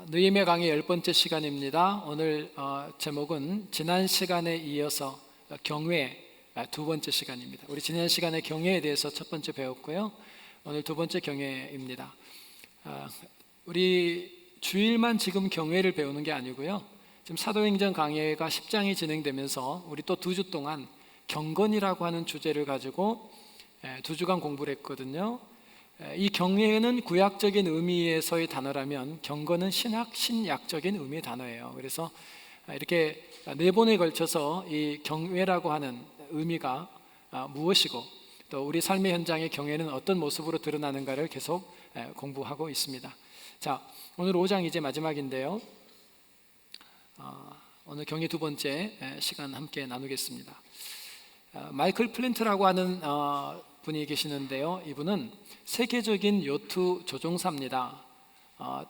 느헤미야 강의 10번째 시간입니다. 오늘 제목은 지난 시간에 이어서 경외 두 번째 시간입니다. 우리 지난 시간에 경외에 대해서 첫 번째 배웠고요. 오늘 두 번째 경외입니다. 우리 주일만 지금 경외를 배우는 게 아니고요. 지금 사도행전 강해가 10장이 진행되면서 우리 또 2주 동안 경건이라고 하는 주제를 가지고 2주간 공부를 했거든요. 이 경외는 구약적인 의미에서의 단어라면 경건은 신약적인 의미의 단어예요. 그래서 이렇게 4번에 걸쳐서 이 경외라고 하는 의미가 무엇이고 또 우리 삶의 현장의 경외는 어떤 모습으로 드러나는가를 계속 공부하고 있습니다. 자, 오늘 5장 이제 마지막인데요. 오늘 경외 두 번째 시간 함께 나누겠습니다. 마이클 플린트라고 하는 분이 계시는데요. 이분은 세계적인 요트 조종사입니다.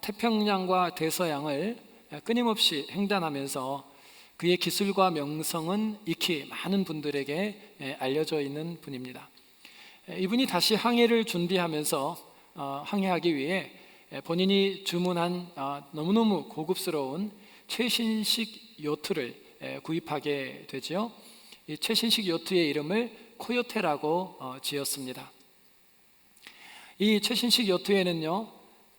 태평양과 대서양을 끊임없이 횡단하면서 그의 기술과 명성은 익히 많은 분들에게 알려져 있는 분입니다. 이분이 다시 항해를 준비하면서 항해하기 위해 본인이 주문한 너무너무 고급스러운 최신식 요트를 구입하게 되죠. 이 최신식 요트의 이름을 코요테라고 지었습니다. 이 최신식 요트에는요,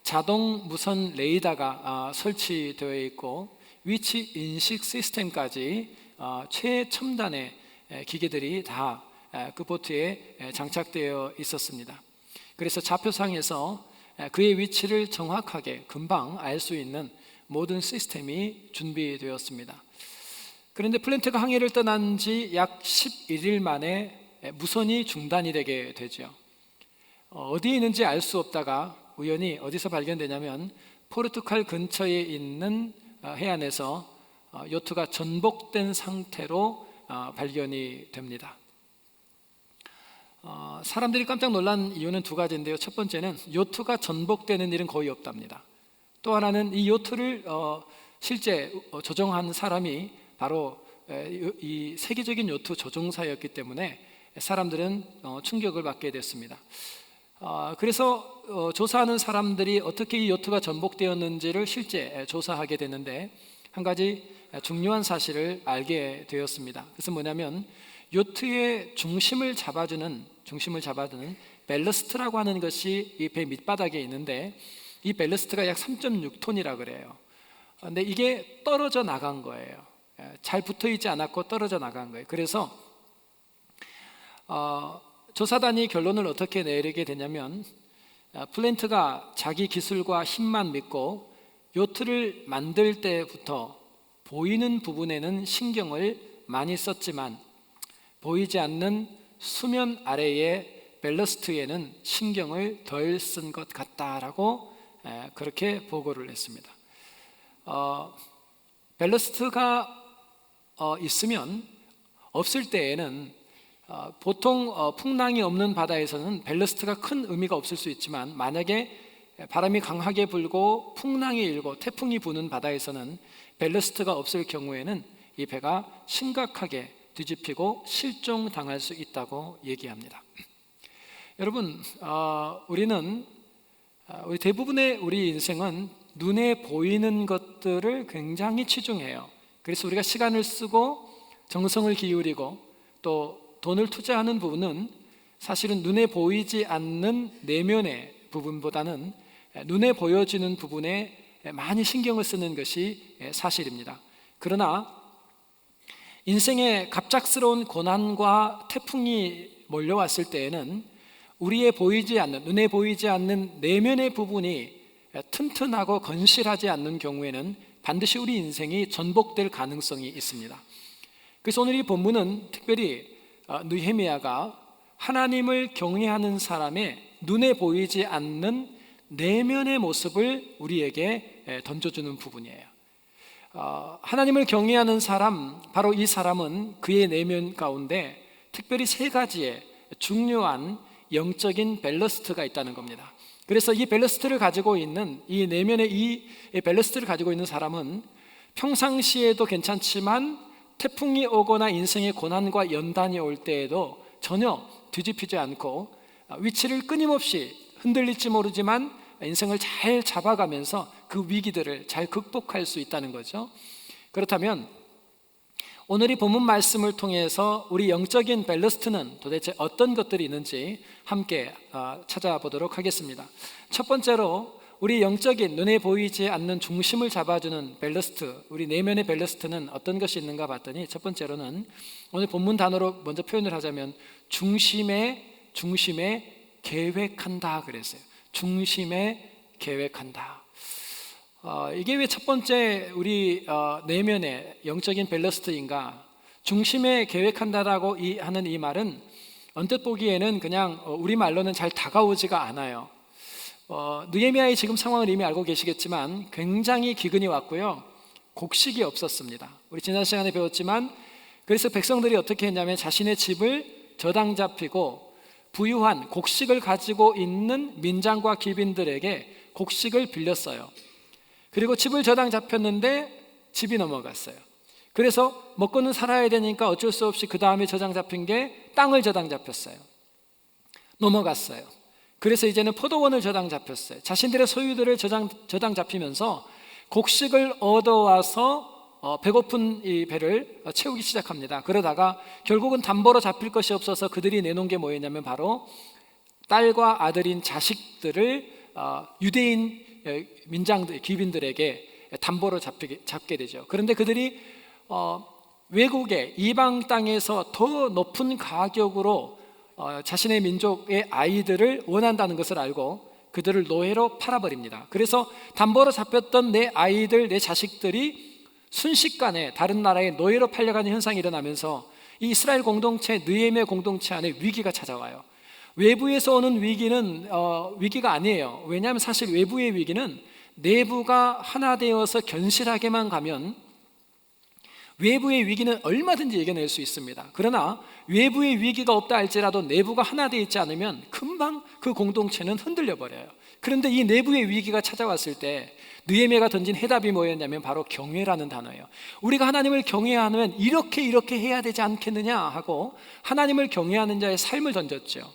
자동 무선 레이더가 설치되어 있고 위치 인식 시스템까지 최첨단의 기계들이 다 그 보트에 장착되어 있었습니다. 그래서 좌표상에서 그의 위치를 정확하게 금방 알 수 있는 모든 시스템이 준비되었습니다. 그런데 플랜트가 항해를 떠난 지 약 11일 만에 무선이 중단이 되게 되죠. 어디에 있는지 알 수 없다가 우연히 어디서 발견되냐면 포르투갈 근처에 있는 해안에서 요트가 전복된 상태로 발견이 됩니다. 사람들이 깜짝 놀란 이유는 두 가지인데요. 첫 번째는 요트가 전복되는 일은 거의 없답니다. 또 하나는 이 요트를 실제 조종한 사람이 바로 이 세계적인 요트 조종사였기 때문에 사람들은 충격을 받게 됐습니다. 그래서 조사하는 사람들이 어떻게 이 요트가 전복되었는지를 실제 조사하게 되는데 한 가지 중요한 사실을 알게 되었습니다. 그것은 뭐냐면 요트의 중심을 잡아주는 벨러스트라고 하는 것이 이 배 밑바닥에 있는데 이 벨러스트가 약 3.6톤이라 그래요. 근데 이게 떨어져 나간 거예요. 잘 붙어 있지 않았고 떨어져 나간 거예요. 그래서 조사단이 결론을 어떻게 내리게 되냐면 플랜트가 자기 기술과 힘만 믿고 요트를 만들 때부터 보이는 부분에는 신경을 많이 썼지만 보이지 않는 수면 아래의 벨러스트에는 신경을 덜 쓴 것 같다라고 그렇게 보고를 했습니다. 벨러스트가 있으면 없을 때에는 보통 풍랑이 없는 바다에서는 벨러스트가 큰 의미가 없을 수 있지만 만약에 바람이 강하게 불고 풍랑이 일고 태풍이 부는 바다에서는 벨러스트가 없을 경우에는 이 배가 심각하게 뒤집히고 실종당할 수 있다고 얘기합니다. 여러분, 우리 대부분의 우리 인생은 눈에 보이는 것들을 굉장히 치중해요. 그래서 우리가 시간을 쓰고 정성을 기울이고 또 돈을 투자하는 부분은 사실은 눈에 보이지 않는 내면의 부분보다는 눈에 보여지는 부분에 많이 신경을 쓰는 것이 사실입니다. 그러나 인생의 갑작스러운 고난과 태풍이 몰려왔을 때에는 우리의 눈에 보이지 않는 내면의 부분이 튼튼하고 건실하지 않는 경우에는 반드시 우리 인생이 전복될 가능성이 있습니다. 그래서 오늘 이 본문은 특별히 느헤미야가 하나님을 경외하는 사람의 눈에 보이지 않는 내면의 모습을 우리에게 던져주는 부분이에요. 하나님을 경외하는 사람, 바로 이 사람은 그의 내면 가운데 특별히 3가지의 중요한 영적인 벨러스트가 있다는 겁니다. 그래서 이 벨러스트를 가지고 있는 이 내면의 이 벨러스트를 가지고 있는 사람은 평상시에도 괜찮지만 태풍이 오거나 인생의 고난과 연단이 올 때에도 전혀 뒤집히지 않고 위치를 끊임없이 흔들릴지 모르지만 인생을 잘 잡아가면서 그 위기들을 잘 극복할 수 있다는 거죠. 그렇다면 오늘 이 본문 말씀을 통해서 우리 영적인 밸러스트는 도대체 어떤 것들이 있는지 함께 찾아보도록 하겠습니다. 첫 번째로 우리 영적인 눈에 보이지 않는 중심을 잡아주는 밸러스트, 우리 내면의 밸러스트는 어떤 것이 있는가 봤더니 첫 번째로는 오늘 본문 단어로 먼저 표현을 하자면 중심에 계획한다 그랬어요. 중심에 계획한다. 이게 왜 첫 번째 우리 내면의 영적인 밸러스트인가? 중심에 계획한다라고 하는 이 말은 언뜻 보기에는 그냥 우리말로는 잘 다가오지가 않아요. 느헤미야의 지금 상황을 이미 알고 계시겠지만 굉장히 기근이 왔고요, 곡식이 없었습니다. 우리 지난 시간에 배웠지만 그래서 백성들이 어떻게 했냐면 자신의 집을 저당 잡히고 부유한 곡식을 가지고 있는 민장과 기빈들에게 곡식을 빌렸어요. 그리고 집을 저당 잡혔는데 집이 넘어갔어요. 그래서 먹고는 살아야 되니까 어쩔 수 없이 그 다음에 저당 잡힌 게 땅을 저당 잡혔어요. 넘어갔어요. 그래서 이제는 포도원을 저당 잡혔어요. 자신들의 소유들을 저당 잡히면서 곡식을 얻어와서 배고픈 이 배를 채우기 시작합니다. 그러다가 결국은 담보로 잡힐 것이 없어서 그들이 내놓은 게 뭐였냐면 바로 딸과 아들인 자식들을 유대인 민장들, 귀빈들에게 담보로 잡게 되죠. 그런데 그들이 외국의 이방 땅에서 더 높은 가격으로 자신의 민족의 아이들을 원한다는 것을 알고 그들을 노예로 팔아버립니다. 그래서 담보로 잡혔던 내 아이들, 내 자식들이 순식간에 다른 나라에 노예로 팔려가는 현상이 일어나면서 이 이스라엘 공동체, 느헤미야 공동체 안에 위기가 찾아와요. 외부에서 오는 위기는 위기가 아니에요. 왜냐하면 사실 외부의 위기는 내부가 하나 되어서 견실하게만 가면 외부의 위기는 얼마든지 이겨낼 수 있습니다. 그러나 외부의 위기가 없다 할지라도 내부가 하나 되어 있지 않으면 금방 그 공동체는 흔들려 버려요. 그런데 이 내부의 위기가 찾아왔을 때 느헤미야가 던진 해답이 뭐였냐면 바로 경외라는 단어예요. 우리가 하나님을 경외하면 이렇게 해야 되지 않겠느냐 하고 하나님을 경외하는 자의 삶을 던졌죠.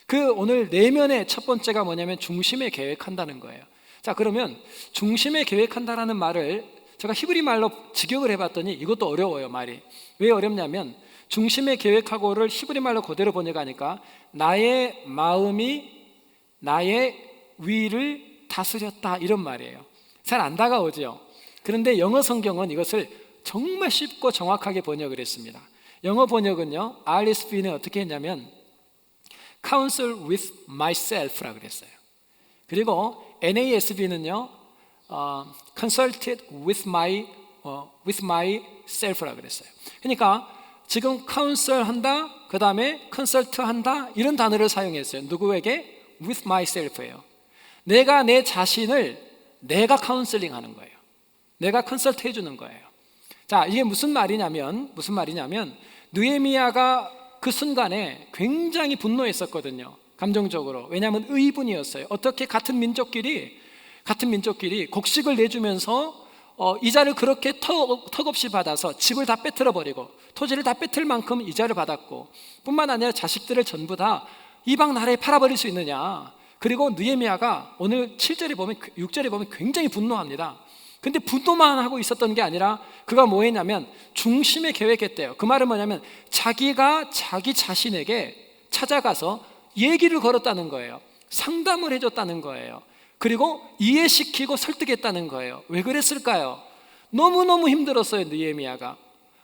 그 오늘 내면의 첫 번째가 뭐냐면 중심에 계획한다는 거예요. 자, 그러면 중심에 계획한다라는 말을 제가 히브리 말로 직역을 해봤더니 이것도 어려워요. 말이 왜 어렵냐면 중심에 계획하고를 히브리 말로 그대로 번역하니까 나의 마음이 나의 위를 다스렸다, 이런 말이에요. 잘 안 다가오죠. 그런데 영어 성경은 이것을 정말 쉽고 정확하게 번역을 했습니다. 영어 번역은요, RSV는 어떻게 했냐면 Counsel with myself라고 그랬어요. 그리고 NASB는요 Consulted with myself라고 그랬어요. 그러니까 지금 counsel 한다, 그 다음에 consult 한다, 이런 단어를 사용했어요. 누구에게? with myself예요. 내가 내 자신을 내가 카운슬링 하는 거예요. 내가 컨설트 해주는 거예요. 자, 이게 무슨 말이냐면 느헤미야가 그 순간에 굉장히 분노했었거든요. 감정적으로. 왜냐하면 의분이었어요. 어떻게 같은 민족끼리 곡식을 내주면서 이자를 그렇게 턱없이 받아서 집을 다 빼뜨려 버리고 토지를 다 뺏을 만큼 이자를 받았고 뿐만 아니라 자식들을 전부 다 이방 나라에 팔아버릴 수 있느냐. 그리고 느헤미야가 오늘 7절에 보면 6절에 보면 굉장히 분노합니다. 근데 분노만 하고 있었던 게 아니라 그가 뭐 했냐면 중심에 계획했대요. 그 말은 뭐냐면 자기가 자기 자신에게 찾아가서 얘기를 걸었다는 거예요. 상담을 해줬다는 거예요. 그리고 이해시키고 설득했다는 거예요. 왜 그랬을까요? 너무너무 힘들었어요, 느헤미야가.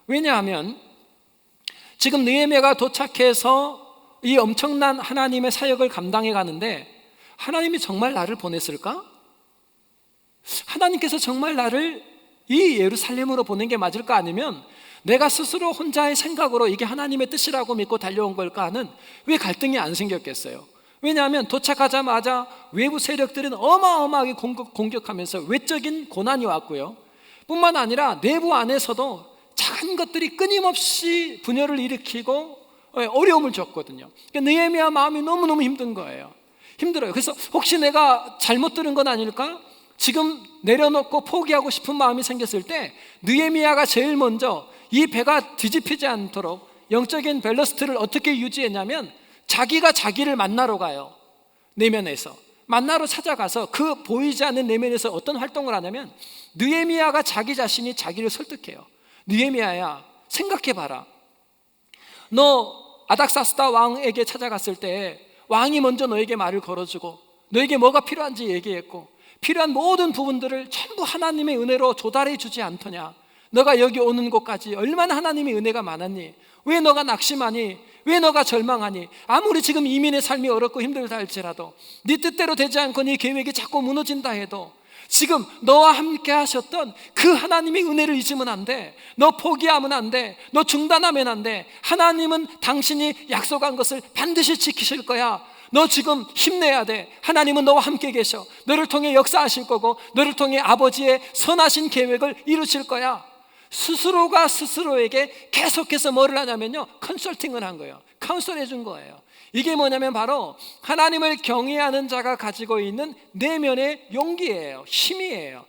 왜냐하면 지금 느헤미야가 도착해서 이 엄청난 하나님의 사역을 감당해 가는데 하나님이 정말 나를 보냈을까? 하나님께서 정말 나를 이 예루살렘으로 보낸 게 맞을까? 아니면 내가 스스로 혼자의 생각으로 이게 하나님의 뜻이라고 믿고 달려온 걸까 하는 왜 갈등이 안 생겼겠어요? 왜냐하면 도착하자마자 외부 세력들은 어마어마하게 공격하면서 외적인 고난이 왔고요, 뿐만 아니라 내부 안에서도 작은 것들이 끊임없이 분열을 일으키고 어려움을 줬거든요. 그러니까 느헤미야 마음이 너무너무 힘든 거예요. 힘들어요. 그래서 혹시 내가 잘못 들은 건 아닐까? 지금 내려놓고 포기하고 싶은 마음이 생겼을 때 느헤미야가 제일 먼저 이 배가 뒤집히지 않도록 영적인 밸런스를 어떻게 유지했냐면 자기가 자기를 만나러 가요. 내면에서 만나러 찾아가서 그 보이지 않는 내면에서 어떤 활동을 하냐면, 느헤미야가 자기 자신이 자기를 설득해요. 느헤미야야, 생각해봐라. 너 아닥사스다 왕에게 찾아갔을 때 왕이 먼저 너에게 말을 걸어주고 너에게 뭐가 필요한지 얘기했고, 필요한 모든 부분들을 전부 하나님의 은혜로 조달해 주지 않더냐? 너가 여기 오는 곳까지 얼마나 하나님의 은혜가 많았니? 왜 너가 낙심하니? 왜 너가 절망하니? 아무리 지금 이민의 삶이 어렵고 힘들다 할지라도, 네 뜻대로 되지 않고 네 계획이 자꾸 무너진다 해도 지금 너와 함께 하셨던 그 하나님의 은혜를 잊으면 안 돼. 너 포기하면 안 돼. 너 중단하면 안 돼. 하나님은 당신이 약속한 것을 반드시 지키실 거야. 너 지금 힘내야 돼. 하나님은 너와 함께 계셔. 너를 통해 역사하실 거고, 너를 통해 아버지의 선하신 계획을 이루실 거야. 스스로가 스스로에게 계속해서 뭐를 하냐면요, 컨설팅을 한 거예요. 카운셀 해준 거예요. 이게 뭐냐면 바로 하나님을 경외하는 자가 가지고 있는 내면의 용기예요. 힘이에요.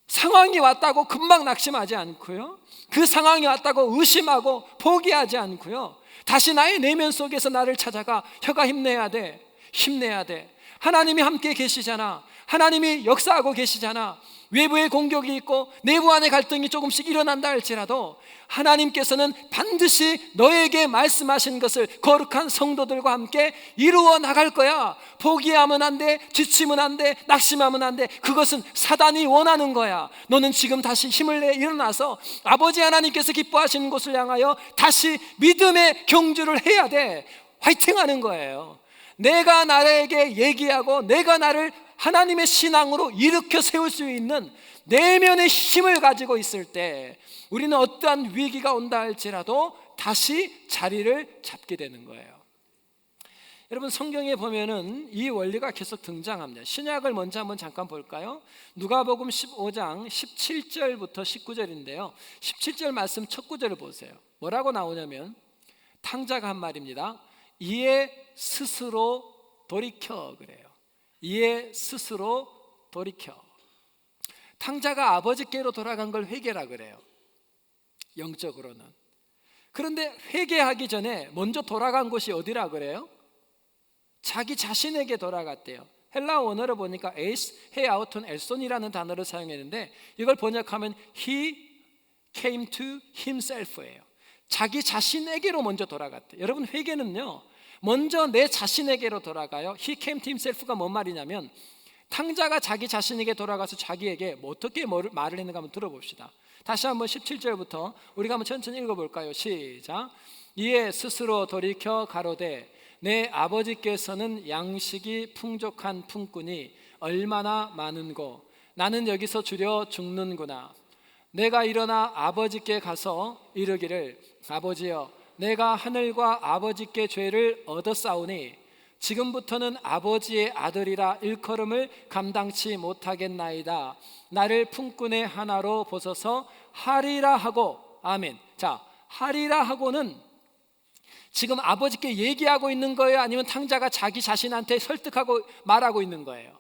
상황이 왔다고 금방 낙심하지 않고요, 그 상황이 왔다고 의심하고 포기하지 않고요, 다시 나의 내면 속에서 나를 찾아가, 혀가 힘내야 돼. 힘내야 돼. 하나님이 함께 계시잖아. 하나님이 역사하고 계시잖아. 외부의 공격이 있고 내부 안의 갈등이 조금씩 일어난다 할지라도 하나님께서는 반드시 너에게 말씀하신 것을 거룩한 성도들과 함께 이루어 나갈 거야. 포기하면 안 돼. 지치면 안 돼. 낙심하면 안 돼. 그것은 사단이 원하는 거야. 너는 지금 다시 힘을 내 일어나서 아버지 하나님께서 기뻐하시는 곳을 향하여 다시 믿음의 경주를 해야 돼. 화이팅 하는 거예요. 내가 나에게 얘기하고 내가 나를 하나님의 신앙으로 일으켜 세울 수 있는 내면의 힘을 가지고 있을 때 우리는 어떠한 위기가 온다 할지라도 다시 자리를 잡게 되는 거예요. 여러분, 성경에 보면은 이 원리가 계속 등장합니다. 신약을 먼저 한번 잠깐 볼까요? 누가복음 15장 17절부터 19절인데요 17절 말씀 첫 구절을 보세요. 뭐라고 나오냐면, 탕자가 한 말입니다. 이에 스스로 돌이켜, 그래요. 이에 스스로 돌이켜. 탕자가 아버지께로 돌아간 걸 회개라 그래요, 영적으로는. 그런데 회개하기 전에 먼저 돌아간 곳이 어디라 그래요? 자기 자신에게 돌아갔대요. 헬라어 원어를 보니까 에이스 헤아우톤 엘손이라는 단어를 사용했는데, 이걸 번역하면 he came to himself예요. 자기 자신에게로 먼저 돌아갔대요. 여러분, 회개는요, 먼저 내 자신에게로 돌아가요. He came to himself가 뭔 말이냐면, 탕자가 자기 자신에게 돌아가서 자기에게 어떻게 말을 했는가 한번 들어봅시다. 다시 한번 17절부터 우리가 한번 천천히 읽어볼까요? 시작. 이에 스스로 돌이켜 가로되 내 아버지께서는 양식이 풍족한 품꾼이 얼마나 많은고 나는 여기서 주려 죽는구나. 내가 일어나 아버지께 가서 이르기를 아버지여, 내가 하늘과 아버지께 죄를 얻었사오니 지금부터는 아버지의 아들이라 일컬음을 감당치 못하겠나이다. 나를 품꾼의 하나로 보소서 하리라 하고. 아멘. 자, 하리라 하고는 지금 아버지께 얘기하고 있는 거예요? 아니면 탕자가 자기 자신한테 설득하고 말하고 있는 거예요?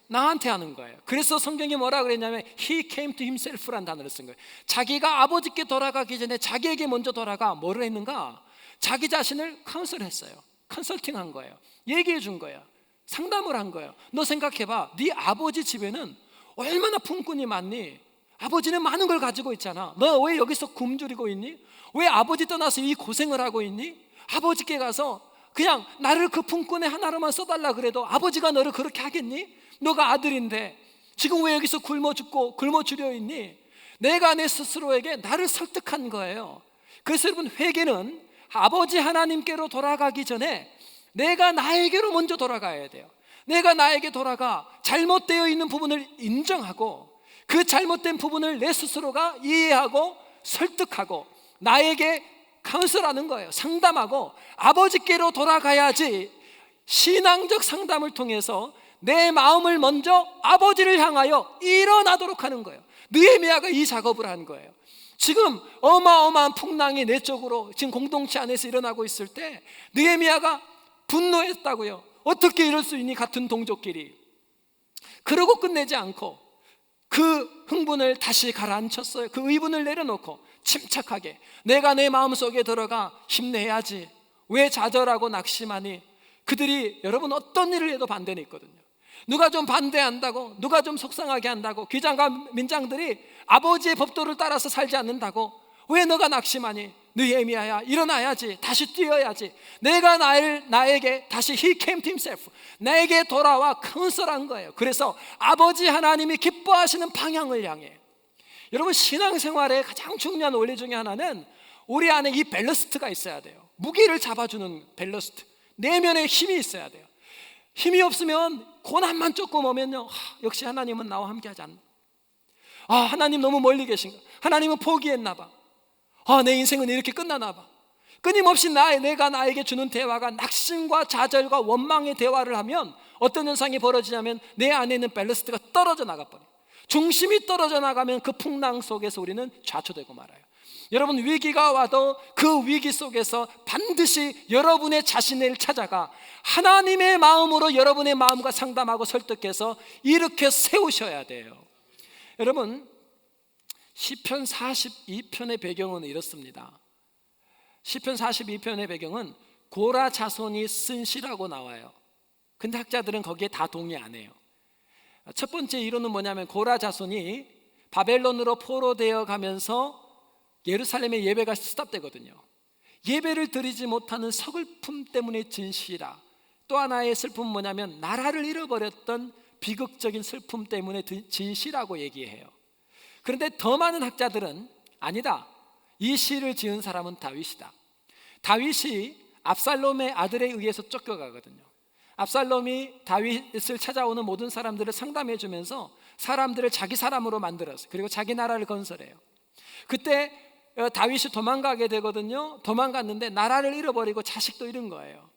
나한테 하는 거예요. 그래서 성경이 뭐라 그랬냐면 He came to himself라는 단어를 쓴 거예요. 자기가 아버지께 돌아가기 전에 자기에게 먼저 돌아가 뭐를 했는가? 자기 자신을 카운슬했어요. 컨설팅한 거예요. 얘기해 준 거예요. 상담을 한 거예요. 너 생각해봐. 네 아버지 집에는 얼마나 품꾼이 많니? 아버지는 많은 걸 가지고 있잖아. 너 왜 여기서 굶주리고 있니? 왜 아버지 떠나서 이 고생을 하고 있니? 아버지께 가서 그냥 나를 그 품꾼의 하나로만 써달라 그래도 아버지가 너를 그렇게 하겠니? 너가 아들인데 지금 왜 여기서 굶어 죽고 굶어 죽려 있니? 내가 내 스스로에게 나를 설득한 거예요. 그래서 여러분, 회개는 아버지 하나님께로 돌아가기 전에 내가 나에게로 먼저 돌아가야 돼요. 내가 나에게 돌아가 잘못되어 있는 부분을 인정하고 그 잘못된 부분을 내 스스로가 이해하고 설득하고 나에게 카운슬하는 거예요. 상담하고 아버지께로 돌아가야지 신앙적 상담을 통해서 내 마음을 먼저 아버지를 향하여 일어나도록 하는 거예요. 느헤미야가 이 작업을 한 거예요. 지금 어마어마한 풍랑이 내적으로 지금 공동체 안에서 일어나고 있을 때 느헤미야가 분노했다고요. 어떻게 이럴 수 있니? 같은 동족끼리. 그러고 끝내지 않고 그 흥분을 다시 가라앉혔어요. 그 의분을 내려놓고 침착하게 내가 내 마음속에 들어가 힘내야지. 왜 좌절하고 낙심하니? 그들이 여러분 어떤 일을 해도 반대는 있거든요. 누가 좀 반대한다고, 누가 좀 속상하게 한다고 귀장과 민장들이 아버지의 법도를 따라서 살지 않는다고, 왜 너가 낙심하니? 느헤미야야, 일어나야지, 다시 뛰어야지. 내가 나에게 다시 He came to himself, 나에게 돌아와 컨설한 거예요. 그래서 아버지 하나님이 기뻐하시는 방향을 향해. 여러분, 신앙생활의 가장 중요한 원리 중에 하나는 우리 안에 이 밸러스트가 있어야 돼요. 무게를 잡아주는 밸러스트, 내면에 힘이 있어야 돼요. 힘이 없으면 고난만 조금 오면요, 역시 하나님은 나와 함께 하지 않나. 하나님 너무 멀리 계신가, 하나님은 포기했나 봐, 내 인생은 이렇게 끝나나 봐. 끊임없이 내가 나에게 주는 대화가 낙심과 좌절과 원망의 대화를 하면 어떤 현상이 벌어지냐면 내 안에 있는 밸러스트가 떨어져 나가버려요. 중심이 떨어져 나가면 그 풍랑 속에서 우리는 좌초되고 말아요. 여러분, 위기가 와도 그 위기 속에서 반드시 여러분의 자신을 찾아가 하나님의 마음으로 여러분의 마음과 상담하고 설득해서 일으켜 세우셔야 돼요. 여러분, 시편 42편의 배경은 이렇습니다. 시편 42편의 배경은 고라 자손이 쓴 시라고 나와요. 근데 학자들은 거기에 다 동의 안 해요. 첫 번째 이론은 뭐냐면, 고라 자손이 바벨론으로 포로되어 가면서 예루살렘의 예배가 스탑되거든요. 예배를 드리지 못하는 서글픔 때문에 진 시라. 또 하나의 슬픔은 뭐냐면 나라를 잃어버렸던 비극적인 슬픔 때문에 진 시라고 얘기해요. 그런데 더 많은 학자들은 아니다, 이 시를 지은 사람은 다윗이다. 다윗이 압살롬의 아들에 의해서 쫓겨가거든요. 압살롬이 다윗을 찾아오는 모든 사람들을 상담해 주면서 사람들을 자기 사람으로 만들었어요. 그리고 자기 나라를 건설해요. 그때 다윗이 도망가게 되거든요. 도망갔는데 나라를 잃어버리고 자식도 잃은 거예요.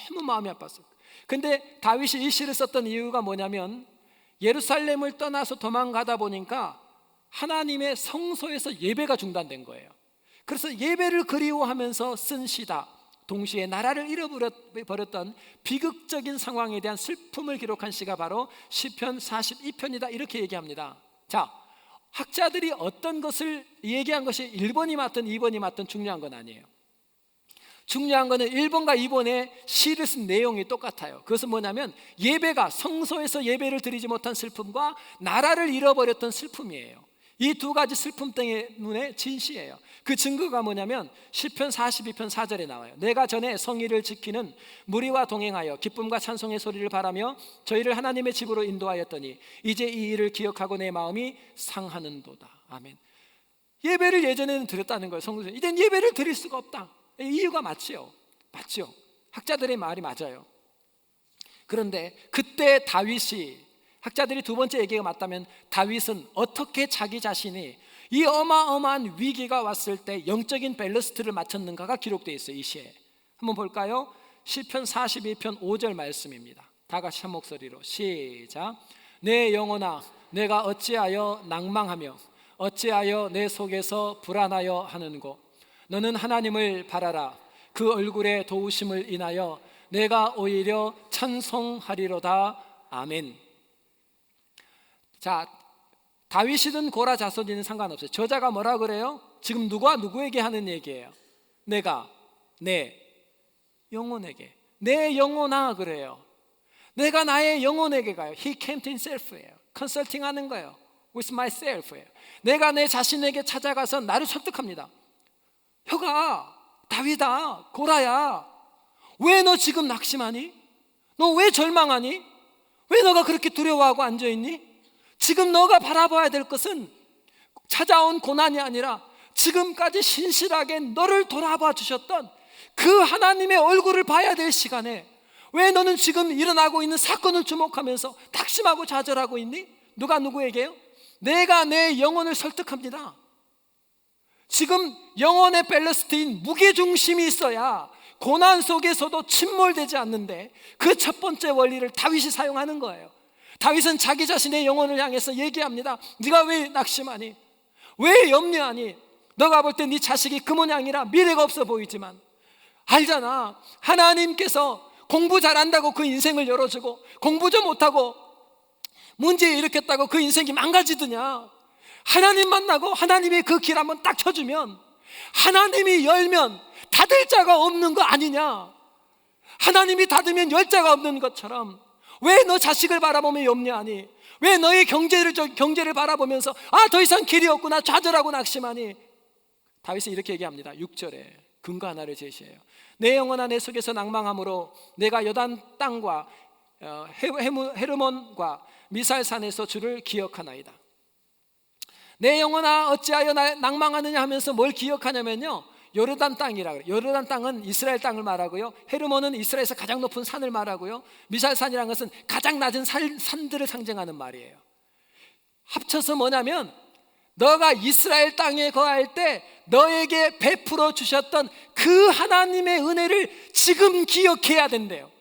너무 마음이 아팠어요. 근데 다윗이 이 시를 썼던 이유가 뭐냐면, 예루살렘을 떠나서 도망가다 보니까 하나님의 성소에서 예배가 중단된 거예요. 그래서 예배를 그리워하면서 쓴 시다. 동시에 나라를 잃어버렸던 비극적인 상황에 대한 슬픔을 기록한 시가 바로 시편 42편이다, 이렇게 얘기합니다. 자, 학자들이 어떤 것을 얘기한 것이 1번이 맞든 2번이 맞든 중요한 건 아니에요. 중요한 거는 1번과 2번의 시를 쓴 내용이 똑같아요. 그것은 뭐냐면 예배가, 성소에서 예배를 드리지 못한 슬픔과 나라를 잃어버렸던 슬픔이에요. 이 두 가지 슬픔 때문에 진 시예요. 그 증거가 뭐냐면 시편 42편 4절에 나와요. 내가 전에 성의를 지키는 무리와 동행하여 기쁨과 찬송의 소리를 바라며 저희를 하나님의 집으로 인도하였더니 이제 이 일을 기억하고 내 마음이 상하는도다. 아멘. 예배를 예전에는 드렸다는 거예요. 성소에. 이젠 예배를 드릴 수가 없다. 이유가 맞지요. 학자들의 말이 맞아요. 그런데 그때 다윗이, 학자들이 두 번째 얘기가 맞다면 다윗은 어떻게 자기 자신이 이 어마어마한 위기가 왔을 때 영적인 밸런스를 맞췄는가가 기록되어 있어요. 이 시에 한번 볼까요? 시편 42편 5절 말씀입니다. 다 같이 한 목소리로 시작. 내 영혼아, 내가 어찌하여 낭망하며 어찌하여 내 속에서 불안하여 하는고. 너는 하나님을 바라라. 그 얼굴의 도우심을 인하여 내가 오히려 찬송하리로다. 아멘. 자, 다윗이든 고라 자손이든 상관없어요. 저자가 뭐라 그래요? 지금 누가 누구에게 하는 얘기예요? 내가 내 영혼에게, 내 영혼아 그래요. 내가 나의 영혼에게 가요. He came to himself예요. 컨설팅 하는 거예요. With myself예요. 내가 내 자신에게 찾아가서 나를 설득합니다. 혀가, 다윗아, 고라야, 왜 너 지금 낙심하니? 너 왜 절망하니? 왜 너가 그렇게 두려워하고 앉아있니? 지금 너가 바라봐야 될 것은 찾아온 고난이 아니라 지금까지 신실하게 너를 돌아봐 주셨던 그 하나님의 얼굴을 봐야 될 시간에 왜 너는 지금 일어나고 있는 사건을 주목하면서 낙심하고 좌절하고 있니? 누가 누구에게요? 내가 내 영혼을 설득합니다. 지금 영혼의 밸런스인 무게중심이 있어야 고난 속에서도 침몰되지 않는데, 그 첫 번째 원리를 다윗이 사용하는 거예요. 다윗은 자기 자신의 영혼을 향해서 얘기합니다. 네가 왜 낙심하니? 왜 염려하니? 너가 볼 때 네 자식이 그 모양이라 미래가 없어 보이지만 알잖아, 하나님께서 공부 잘한다고 그 인생을 열어주고 공부 좀 못하고 문제 일으켰다고 그 인생이 망가지더냐? 하나님 만나고 하나님의 그 길 한번 딱 쳐주면, 하나님이 열면 닫을 자가 없는 거 아니냐? 하나님이 닫으면 열자가 없는 것처럼 왜 너 자식을 바라보며 염려하니? 왜 너의 경제를 바라보면서 더 이상 길이 없구나 좌절하고 낙심하니? 다윗은 이렇게 얘기합니다. 6절에 근거 하나를 제시해요. 내 영혼아 내 속에서 낭망함으로 내가 여단 땅과 헤르몬과 미살산에서 주를 기억하나이다. 내 영혼아 어찌하여 낭망하느냐 하면서 뭘 기억하냐면요, 요르단 땅이라고 그래요. 요르단 땅은 이스라엘 땅을 말하고요, 헤르몬은 이스라엘에서 가장 높은 산을 말하고요, 미살산이라는 것은 가장 낮은 산들을 상징하는 말이에요. 합쳐서 뭐냐면 너가 이스라엘 땅에 거할 때 너에게 베풀어 주셨던 그 하나님의 은혜를 지금 기억해야 된대요.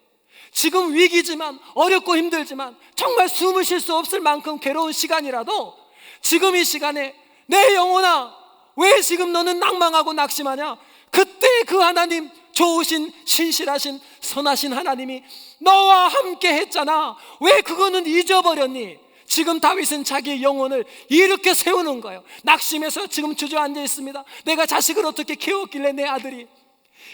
지금 위기지만, 어렵고 힘들지만, 정말 숨을 쉴 수 없을 만큼 괴로운 시간이라도 지금 이 시간에 내 영혼아 왜 지금 너는 낭망하고 낙심하냐? 그때 그 하나님, 좋으신 신실하신 선하신 하나님이 너와 함께 했잖아. 왜 그거는 잊어버렸니? 지금 다윗은 자기의 영혼을 이렇게 세우는 거예요. 낙심해서 지금 주저앉아 있습니다. 내가 자식을 어떻게 키웠길래 내 아들이,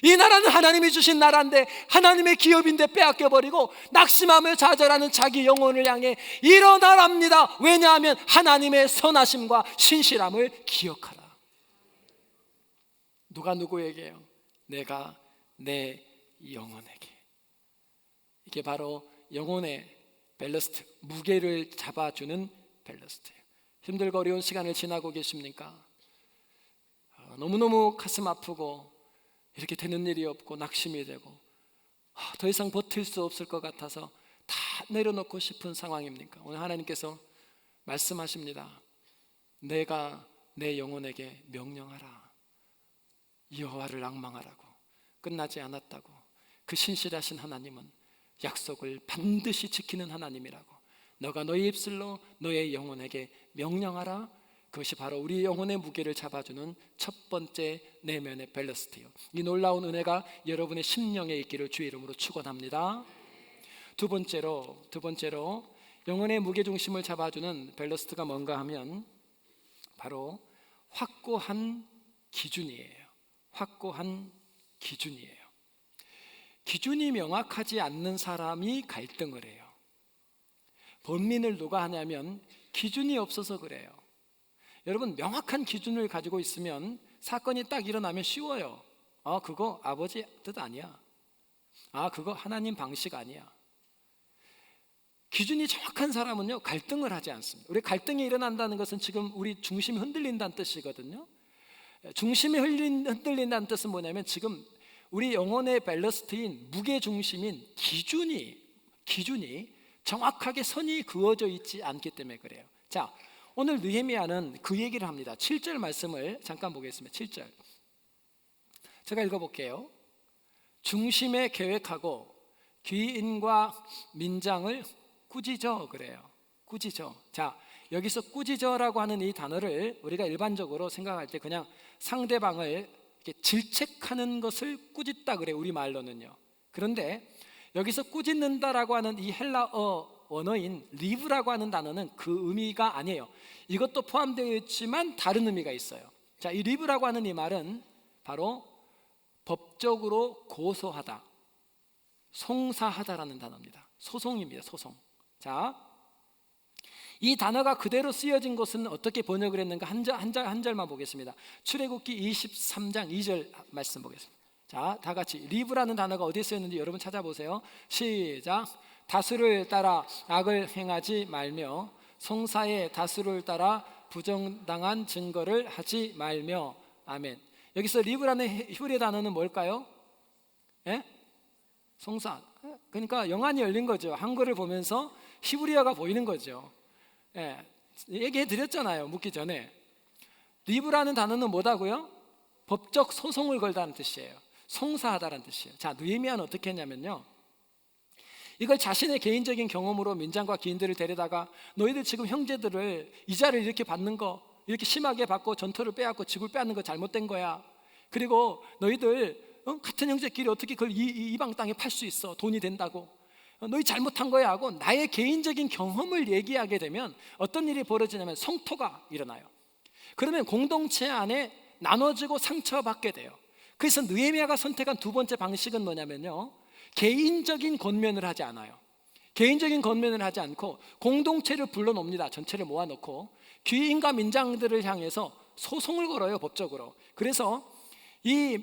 이 나라는 하나님이 주신 나라인데, 하나님의 기업인데 빼앗겨버리고 낙심하며 좌절하는 자기 영혼을 향해 일어나랍니다. 왜냐하면 하나님의 선하심과 신실함을 기억하라. 누가 누구에게요? 내가 내 영혼에게. 이게 바로 영혼의 밸러스트, 무게를 잡아주는 밸러스트예요. 힘들고 어려운 시간을 지나고 계십니까? 너무너무 가슴 아프고 이렇게 되는 일이 없고 낙심이 되고 더 이상 버틸 수 없을 것 같아서 다 내려놓고 싶은 상황입니까? 오늘 하나님께서 말씀하십니다. 내가 내 영혼에게 명령하라. 여호와를 앙망하라고. 끝나지 않았다고. 그 신실하신 하나님은 약속을 반드시 지키는 하나님이라고. 너가 너의 입술로 너의 영혼에게 명령하라. 그것이 바로 우리 영혼의 무게를 잡아주는 첫 번째 내면의 밸러스트예요. 이 놀라운 은혜가 여러분의 심령에 있기를 주의 이름으로 축원합니다. 두 번째로 영혼의 무게중심을 잡아주는 밸러스트가 뭔가 하면 바로 확고한 기준이에요. 확고한 기준이에요. 기준이 명확하지 않는 사람이 갈등을 해요. 번민을 누가 하냐면 기준이 없어서 그래요. 여러분, 명확한 기준을 가지고 있으면 사건이 딱 일어나면 쉬워요. 그거 아버지 뜻 아니야. 그거 하나님 방식 아니야. 기준이 정확한 사람은요, 갈등을 하지 않습니다. 우리 갈등이 일어난다는 것은 지금 우리 중심이 흔들린다는 뜻이거든요. 중심이 흔들린다는 뜻은 뭐냐면 지금 우리 영혼의 밸러스트인 무게중심인 기준이 정확하게 선이 그어져 있지 않기 때문에 그래요. 자, 오늘 느헤미야는 그 얘기를 합니다. 7절 말씀을 잠깐 보겠습니다. 7절 제가 읽어볼게요. 중심에 계획하고 귀인과 민장을 꾸짖어 그래요. 꾸짖어. 자, 여기서 꾸짖어라고 하는 이 단어를 우리가 일반적으로 생각할 때 그냥 상대방을 이렇게 질책하는 것을 꾸짖다 그래요, 우리말로는요. 그런데 여기서 꾸짖는다라고 하는 이 헬라어 원어인 리브라고 하는 단어는 그 의미가 아니에요. 이것도 포함되어 있지만 다른 의미가 있어요. 자, 이 리브라고 하는 이 말은 바로 법적으로 고소하다, 송사하다라는 단어입니다. 소송입니다. 소송. 자, 이 단어가 그대로 쓰여진 것은 어떻게 번역을 했는가 한 절만 보겠습니다. 출애굽기 23장 2절 말씀 보겠습니다. 자, 다 같이 리브라는 단어가 어디에 쓰였는지 여러분 찾아보세요. 시작. 다수를 따라 악을 행하지 말며 송사의 다수를 따라 부정당한 증거를 하지 말며. 아멘. 여기서 리브라는 히브리 단어는 뭘까요? 예? 송사. 그러니까 영안이 열린 거죠. 한글을 보면서 히브리어가 보이는 거죠. 예, 얘기해 드렸잖아요, 묻기 전에. 리브라는 단어는 뭐다고요? 법적 소송을 걸다는 뜻이에요. 송사하다라는 뜻이에요. 자, 느헤미야는 어떻게 했냐면요, 이걸 자신의 개인적인 경험으로 민장과 기인들을 데려다가 너희들 지금 형제들을 이자를 이렇게 받는 거, 이렇게 심하게 받고 전토를 빼앗고 집을 빼앗는 거 잘못된 거야. 그리고 너희들 같은 형제끼리 어떻게 그걸 이방 땅에 팔 수 있어? 돈이 된다고. 너희 잘못한 거야 하고 나의 개인적인 경험을 얘기하게 되면 어떤 일이 벌어지냐면 성토가 일어나요. 그러면 공동체 안에 나눠지고 상처받게 돼요. 그래서 느헤미야가 선택한 두 번째 방식은 뭐냐면요, 개인적인 권면을 하지 않아요. 개인적인 권면을 하지 않고 공동체를 불러놉니다. 전체를 모아놓고 귀인과 민장들을 향해서 소송을 걸어요, 법적으로. 그래서 이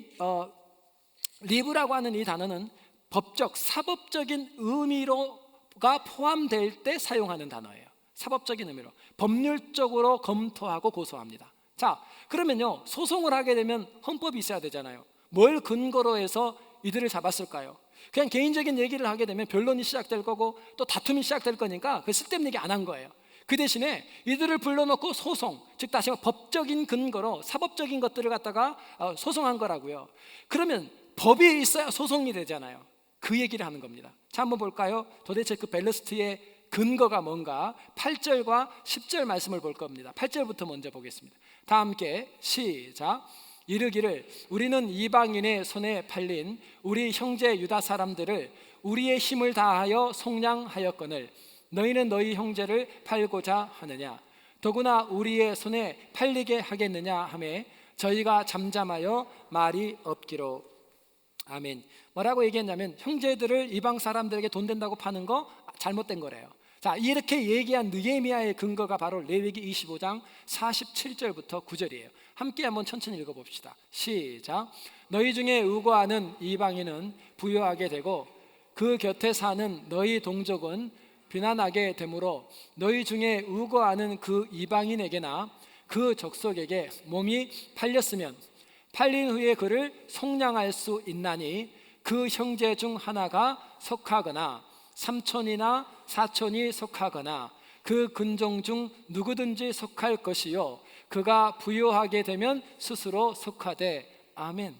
리브라고 하는 이 단어는 법적, 사법적인 의미로가 포함될 때 사용하는 단어예요. 사법적인 의미로 법률적으로 검토하고 고소합니다. 자, 그러면요, 소송을 하게 되면 헌법이 있어야 되잖아요. 뭘 근거로 해서 이들을 잡았을까요? 그냥 개인적인 얘기를 하게 되면 변론이 시작될 거고 또 다툼이 시작될 거니까 그 쓸데없는 얘기 안 한 거예요. 그 대신에 이들을 불러놓고 소송, 즉 다시 말해 법적인 근거로 사법적인 것들을 갖다가 소송한 거라고요. 그러면 법이 있어야 소송이 되잖아요. 그 얘기를 하는 겁니다. 자, 한번 볼까요? 도대체 그 벨레스트의 근거가 뭔가 8절과 10절 말씀을 볼 겁니다. 8절부터 먼저 보겠습니다. 다 함께 시작. 이르기를 우리는 이방인의 손에 팔린 우리 형제 유다 사람들을 우리의 힘을 다하여 속량하였거늘 너희는 너희 형제를 팔고자 하느냐? 더구나 우리의 손에 팔리게 하겠느냐 하매 저희가 잠잠하여 말이 없기로. 아멘. 뭐라고 얘기했냐면 형제들을 이방 사람들에게 돈 된다고 파는 거 잘못된 거래요. 자, 이렇게 얘기한 느헤미야의 근거가 바로 레위기 25장 47절부터 9절이에요. 함께 한번 천천히 읽어봅시다. 시작. 너희 중에 우고하는 이방인은 부유하게 되고 그 곁에 사는 너희 동족은 비난하게 되므로 너희 중에 우고하는 그 이방인에게나 그 족속에게 몸이 팔렸으면 팔린 후에 그를 속량할 수 있나니 그 형제 중 하나가 속하거나 삼촌이나 사촌이 속하거나 그 근종 중 누구든지 속할 것이요 그가 부유하게 되면 스스로 속하되. 아멘.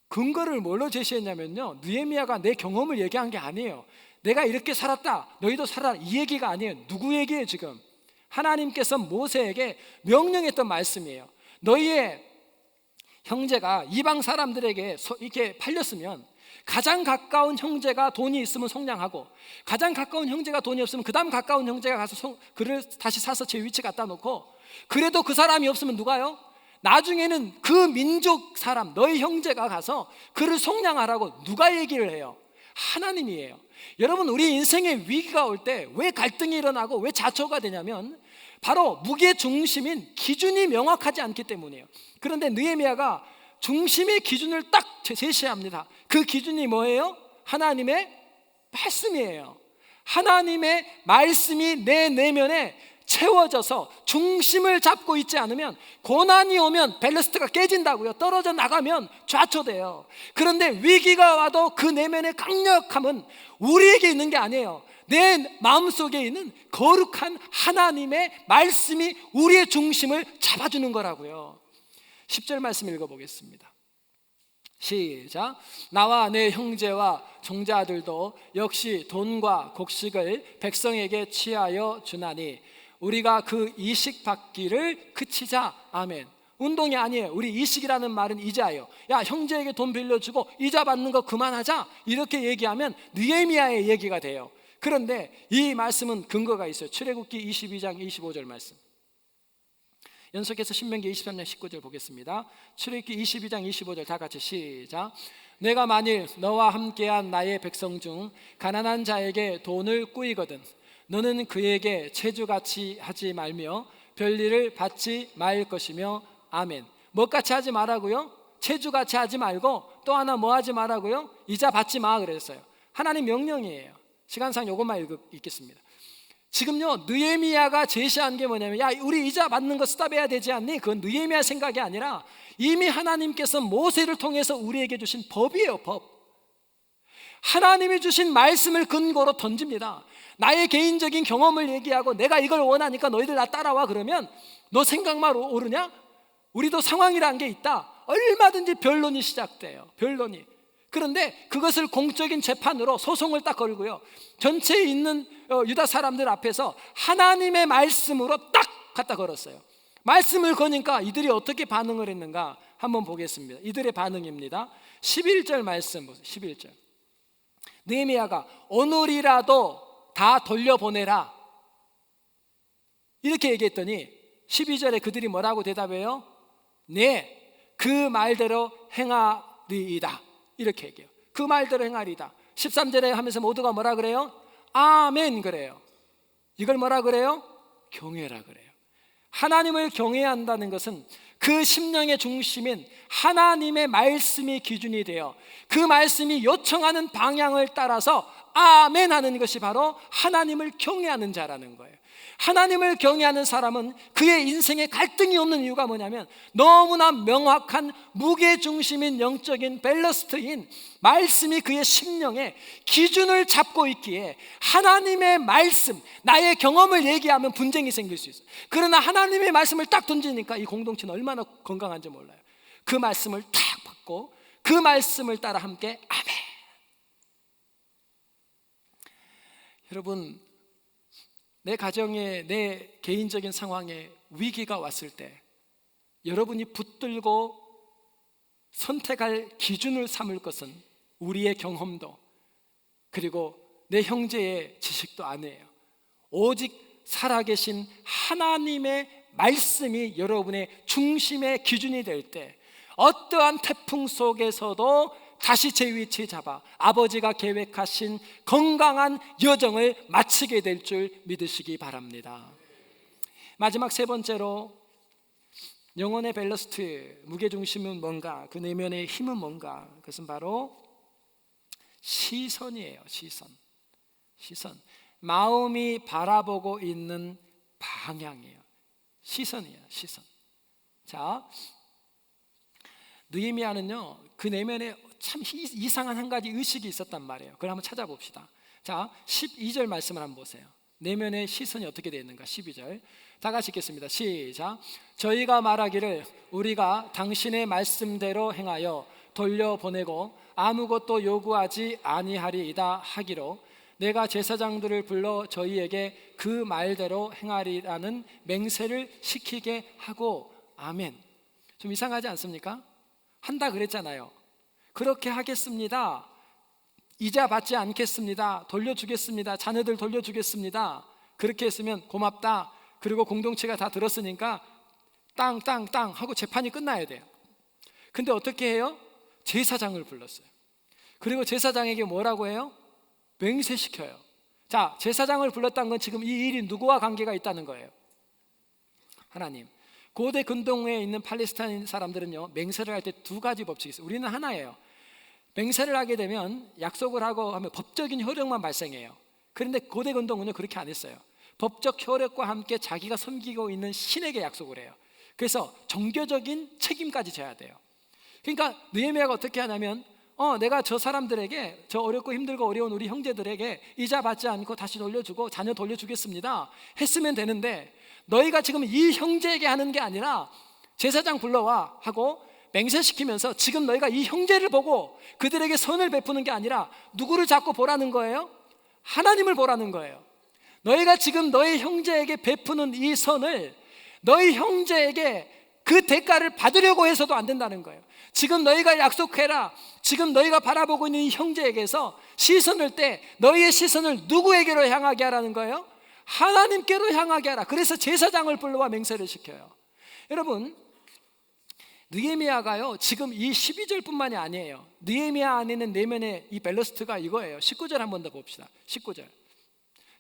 근거를 뭘로 제시했냐면요, 느헤미야가 내 경험을 얘기한 게 아니에요. 내가 이렇게 살았다, 너희도 살아라, 이 얘기가 아니에요. 누구 얘기예요? 지금 하나님께서 모세에게 명령했던 말씀이에요. 너희의 형제가 이방 사람들에게 이렇게 팔렸으면 가장 가까운 형제가 돈이 있으면 속량하고, 가장 가까운 형제가 돈이 없으면 그 다음 가까운 형제가 가서 그를 다시 사서 제 위치 갖다 놓고, 그래도 그 사람이 없으면 누가요? 나중에는 그 민족 사람, 너희 형제가 가서 그를 속량하라고 누가 얘기를 해요? 하나님이에요. 여러분, 우리 인생에 위기가 올 때 왜 갈등이 일어나고 왜 자초가 되냐면 바로 무게 중심인 기준이 명확하지 않기 때문이에요. 그런데 느헤미야가 중심의 기준을 딱 제시합니다. 그 기준이 뭐예요? 하나님의 말씀이에요. 하나님의 말씀이 내 내면에 채워져서 중심을 잡고 있지 않으면 고난이 오면 밸러스트가 깨진다고요. 떨어져 나가면 좌초돼요. 그런데 위기가 와도 그 내면의 강력함은 우리에게 있는 게 아니에요. 내 마음속에 있는 거룩한 하나님의 말씀이 우리의 중심을 잡아주는 거라고요. 10절 말씀 읽어보겠습니다. 시작. 나와 내 형제와 종자들도 역시 돈과 곡식을 백성에게 취하여 주나니 우리가 그 이식 받기를 그치자. 아멘. 운동이 아니에요. 우리 이식이라는 말은 이자예요. 야, 형제에게 돈 빌려주고 이자 받는 거 그만하자, 이렇게 얘기하면 느헤미야의 얘기가 돼요. 그런데 이 말씀은 근거가 있어요. 출애굽기 22장 25절 말씀. 연속해서 신명기 23장 19절 보겠습니다. 출애굽기 22장 25절 다 같이 시작. 내가 만일 너와 함께한 나의 백성 중 가난한 자에게 돈을 꾸이거든 너는 그에게 체주같이 하지 말며 별일을 받지 말 것이며. 아멘. 뭐같이 하지 말라고요? 체주같이 하지 말고 또 하나 뭐 하지 말라고요? 이자 받지 마 그랬어요. 하나님 명령이에요. 시간상 이것만 읽겠습니다. 지금요, 느헤미야가 제시한 게 뭐냐면, 야, 우리 이자 받는 거 스탑해야 되지 않니? 그건 느헤미야 생각이 아니라 이미 하나님께서 모세를 통해서 우리에게 주신 법이에요. 법. 하나님이 주신 말씀을 근거로 던집니다. 나의 개인적인 경험을 얘기하고 내가 이걸 원하니까 너희들 나 따라와 그러면 너 생각만 오르냐? 우리도 상황이란 게 있다. 얼마든지 변론이 시작돼요. 변론이. 그런데 그것을 공적인 재판으로 소송을 딱 걸고요, 전체에 있는 유다 사람들 앞에서 하나님의 말씀으로 딱 갖다 걸었어요. 말씀을 거니까 이들이 어떻게 반응을 했는가 한번 보겠습니다. 이들의 반응입니다. 11절 말씀 보세요. 11절. 느헤미야가 오늘이라도 다 돌려보내라 이렇게 얘기했더니 12절에 그들이 뭐라고 대답해요? 네, 그 말대로 행하리이다 이렇게 얘기해요. 그 말대로 행하리다. 13절에 하면서 모두가 뭐라 그래요? 아멘 그래요. 이걸 뭐라 그래요? 경외라 그래요. 하나님을 경외해야 한다는 것은 그 심령의 중심인 하나님의 말씀이 기준이 되어 그 말씀이 요청하는 방향을 따라서 아멘 하는 것이 바로 하나님을 경외하는 자라는 거예요. 하나님을 경외하는 사람은 그의 인생에 갈등이 없는 이유가 뭐냐면 너무나 명확한 무게중심인 영적인 밸러스트인 말씀이 그의 심령에 기준을 잡고 있기에 하나님의 말씀, 나의 경험을 얘기하면 분쟁이 생길 수 있어요. 그러나 하나님의 말씀을 딱 던지니까 이 공동체는 얼마나 건강한지 몰라요. 그 말씀을 딱 받고 그 말씀을 따라 함께 아멘. 여러분, 내 가정에, 내 개인적인 상황에 위기가 왔을 때 여러분이 붙들고 선택할 기준을 삼을 것은 우리의 경험도 그리고 내 형제의 지식도 아니에요. 오직 살아계신 하나님의 말씀이 여러분의 중심의 기준이 될 때 어떠한 태풍 속에서도 다시 제 위치 잡아 아버지가 계획하신 건강한 여정을 마치게 될 줄 믿으시기 바랍니다. 마지막 세 번째로 영혼의 밸러스트, 무게중심은 뭔가, 그 내면의 힘은 뭔가, 그것은 바로 시선이에요. 시선. 마음이 바라보고 있는 방향이에요. 시선이에요. 자, 느헤미야는요 그 내면에 참 이상한 한 가지 의식이 있었단 말이에요. 그걸 한번 찾아봅시다. 자, 12절 말씀을 한번 보세요. 내면의 시선이 어떻게 되어 있는가. 12절 다 같이 읽겠습니다. 시작. 저희가 말하기를 우리가 당신의 말씀대로 행하여 돌려보내고 아무것도 요구하지 아니하리이다 하기로 내가 제사장들을 불러 저희에게 그 말대로 행하리라는 맹세를 시키게 하고 아멘. 좀 이상하지 않습니까? 한다 그랬잖아요. 그렇게 하겠습니다. 이자 받지 않겠습니다. 돌려주겠습니다. 자녀들 돌려주겠습니다. 그렇게 했으면 고맙다. 그리고 공동체가 다 들었으니까 땅 하고 재판이 끝나야 돼요. 근데 어떻게 해요? 제사장을 불렀어요. 그리고 제사장에게 뭐라고 해요? 맹세시켜요. 자, 제사장을 불렀다는 건 지금 이 일이 누구와 관계가 있다는 거예요? 하나님. 고대 근동에 있는 팔레스타인 사람들은요 맹세를 할 때 두 가지 법칙이 있어요. 우리는 하나예요. 맹세를 하게 되면 약속을 하고 하면 법적인 효력만 발생해요. 그런데 고대 근동은요 그렇게 안 했어요. 법적 효력과 함께 자기가 섬기고 있는 신에게 약속을 해요. 그래서 종교적인 책임까지 져야 돼요. 그러니까 느헤미야가 어떻게 하냐면 내가 저 사람들에게, 저 어렵고 힘들고 어려운 우리 형제들에게 이자 받지 않고 다시 돌려주고 자녀 돌려주겠습니다 했으면 되는데, 너희가 지금 이 형제에게 하는 게 아니라 제사장 불러와 하고 맹세시키면서 지금 너희가 이 형제를 보고 그들에게 선을 베푸는 게 아니라 누구를 자꾸 보라는 거예요? 하나님을 보라는 거예요. 너희가 지금 너희 형제에게 베푸는 이 선을 너희 형제에게 그 대가를 받으려고 해서도 안 된다는 거예요. 지금 너희가 약속해라. 지금 너희가 바라보고 있는 이 형제에게서 시선을 때 너희의 시선을 누구에게로 향하게 하라는 거예요? 하나님께로 향하게 하라. 그래서 제사장을 불러와 맹세를 시켜요. 여러분, 느헤미야가요 지금 이 12절뿐만이 아니에요. 느헤미야 안에는 내면의 이 밸러스트가 이거예요. 19절 한 번 더 봅시다. 19절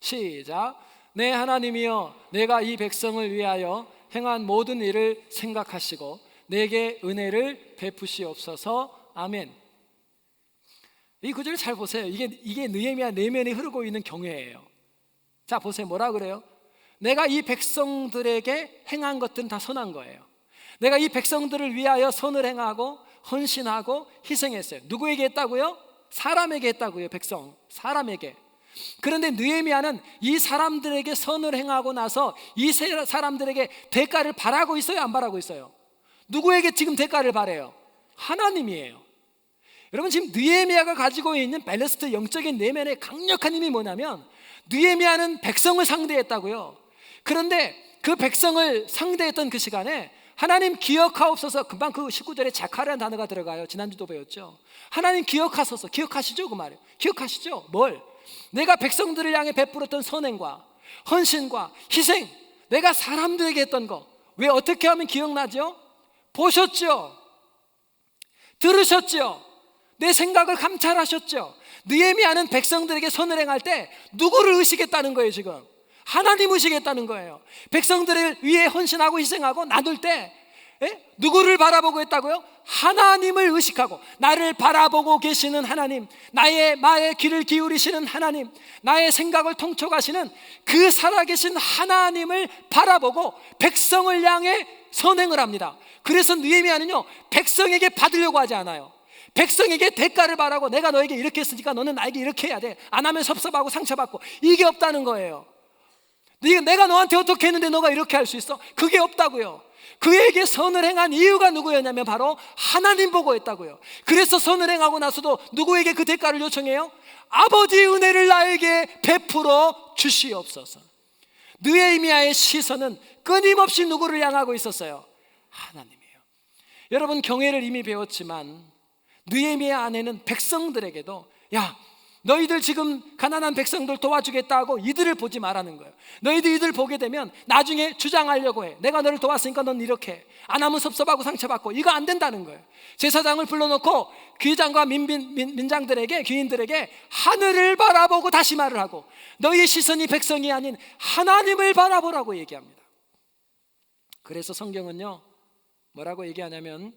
시작. 내 하나님이여, 내가 이 백성을 위하여 행한 모든 일을 생각하시고 내게 은혜를 베푸시옵소서. 아멘. 이 구절을 잘 보세요. 이게 느헤미야 내면에 흐르고 있는 경외예요. 자, 보세요. 뭐라 그래요? 내가 이 백성들에게 행한 것들은 다 선한 거예요. 내가 이 백성들을 위하여 선을 행하고 헌신하고 희생했어요. 누구에게 했다고요? 사람에게 했다고요. 백성, 사람에게. 그런데 느헤미야는 이 사람들에게 선을 행하고 나서 이 사람들에게 대가를 바라고 있어요? 안 바라고 있어요? 누구에게 지금 대가를 바래요? 하나님이에요. 여러분, 지금 느헤미야가 가지고 있는 밸러스트, 영적인 내면의 강력한 힘이 뭐냐면, 느헤미야는 백성을 상대했다고요. 그런데 그 백성을 상대했던 그 시간에 하나님 기억하옵소서, 금방 그 19절에 자카라는 단어가 들어가요. 지난주도 배웠죠. 하나님 기억하소서. 기억하시죠? 그 말이에요. 기억하시죠? 뭘? 내가 백성들을 향해 베풀었던 선행과 헌신과 희생, 내가 사람들에게 했던 거, 왜 어떻게 하면 기억나죠? 보셨죠? 들으셨죠? 내 생각을 감찰하셨죠. 느헤미야는 백성들에게 선을 행할 때 누구를 의식했다는 거예요? 지금 하나님 의식했다는 거예요. 백성들을 위해 헌신하고 희생하고 나눌 때 누구를 바라보고 했다고요? 하나님을 의식하고, 나를 바라보고 계시는 하나님, 나의 귀를 기울이시는 하나님, 나의 생각을 통촉하시는 그 살아계신 하나님을 바라보고 백성을 향해 선행을 합니다. 그래서 느헤미야는요, 백성에게 받으려고 하지 않아요. 백성에게 대가를 바라고, 내가 너에게 이렇게 했으니까 너는 나에게 이렇게 해야 돼, 안 하면 섭섭하고 상처받고, 이게 없다는 거예요. 내가 너한테 어떻게 했는데 너가 이렇게 할 수 있어? 그게 없다고요. 그에게 선을 행한 이유가 누구였냐면 바로 하나님 보고 했다고요. 그래서 선을 행하고 나서도 누구에게 그 대가를 요청해요? 아버지의 은혜를 나에게 베풀어 주시옵소서. 느헤미야의 시선은 끊임없이 누구를 향하고 있었어요? 하나님이에요. 여러분, 경외를 이미 배웠지만 느헤미야 안에는 백성들에게도, 야, 너희들 지금 가난한 백성들 도와주겠다고 이들을 보지 말라는 거예요. 너희들 이들 보게 되면 나중에 주장하려고 해. 내가 너를 도왔으니까 넌 이렇게 해. 안 하면 섭섭하고 상처받고. 이거 안 된다는 거예요. 제사장을 불러놓고 귀장과 민장들에게, 귀인들에게 하늘을 바라보고 다시 말을 하고, 너희의 시선이 백성이 아닌 하나님을 바라보라고 얘기합니다. 그래서 성경은요, 뭐라고 얘기하냐면